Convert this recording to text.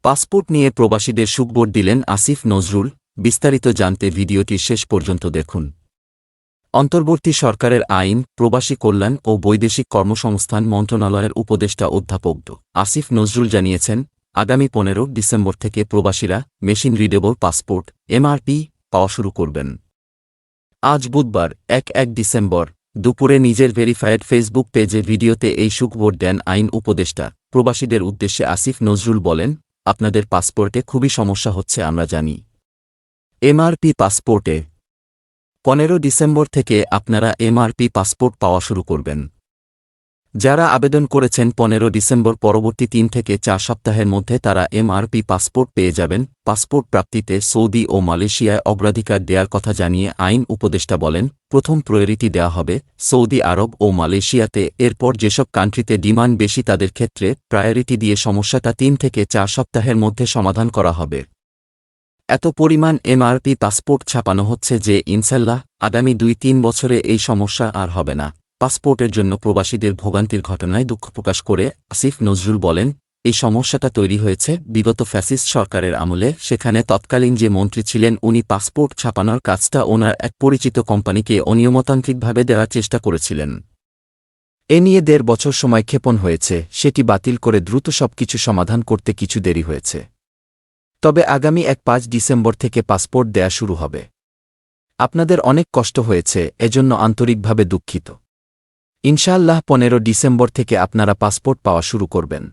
Passport নিয়ে প্রবাসীদের সুখবর দিলেন আসিফ নজরুল। বিস্তারিত জানতে ভিডিওটি শেষ পর্যন্ত দেখুন। অন্তর্বর্তী সরকারের আইন, প্রবাসী কল্যাণ ও বৈদেশিক কর্মসংস্থান মন্ত্রণালয়ের উপদেষ্টা অধ্যাপক আসিফ নজরুল জানিয়েছেন, আগামী 15 ডিসেম্বর থেকে প্রবাসীরা মেশিন রিডেবল পাসপোর্ট এমআরপি পাওয়া শুরু করবেন। আজ বুধবার 1 ডিসেম্বর দুপুরে নিজের ভেরিফায়েড ফেসবুক পেজে ভিডিওতে এই সুখবর দেন আইন উপদেষ্টা। প্রবাসীদের উদ্দেশ্যে আসিফ নজরুল বলেন, আপনাদের পাসপোর্টে খুবই সমস্যা হচ্ছে আমরা জানি। এমআরপি পাসপোর্টে 15 ডিসেম্বর থেকে আপনারা এমআরপি পাসপোর্ট পাওয়া শুরু করবেন। যারা আবেদন করেছেন 15 ডিসেম্বর পরবর্তী 3 থেকে 4 সপ্তাহের মধ্যে তারা এমআরপি পাসপোর্ট পেয়ে যাবেন। পাসপোর্ট প্রাপ্তিতে সৌদি ও মালয়েশিয়ায় অগ্রাধিকার দেওয়ার কথা জানিয়ে আইন উপদেষ্টা বলেন, প্রথম প্রায়োরিটি দেওয়া হবে সৌদি আরব ও মালয়েশিয়াতে, এরপর যেসব কান্ট্রিতে ডিমান্ড বেশি তাদের ক্ষেত্রে প্রায়োরিটি দিয়ে সমস্যাটা 3 থেকে 4 সপ্তাহের মধ্যে সমাধান করা হবে। এত পরিমাণ এমআরপি পাসপোর্ট ছাপানো হচ্ছে যে ইনশাল্লাহ আগামী 2-3 বছরে এই সমস্যা আর হবে না। পাসপোর্টের জন্য প্রবাসীদের ভোগান্তির ঘটনায় দুঃখ প্রকাশ করে আসিফ নজরুল বলেন, এই সমস্যাটা তৈরি হয়েছে বিগত ফ্যাসিস্ট সরকারের আমলে। সেখানে তৎকালীন যে মন্ত্রী ছিলেন উনি পাসপোর্ট ছাপানোর কাজটা ওনার এক পরিচিত কোম্পানিকে অনিয়মতান্ত্রিকভাবে দেওয়ার চেষ্টা করেছিলেন। এ নিয়ে 1.5 বছর সময় ক্ষেপণ হয়েছে, সেটি বাতিল করে দ্রুত সবকিছু সমাধান করতে কিছু দেরি হয়েছে। তবে আগামী 5 ডিসেম্বর থেকে পাসপোর্ট দেয়া শুরু হবে। আপনাদের অনেক কষ্ট হয়েছে, এজন্য আন্তরিকভাবে দুঃখিত। ইনশাআল্লাহ 15 ডিসেম্বর থেকে আপনারা পাসপোর্ট পাওয়া শুরু করবেন।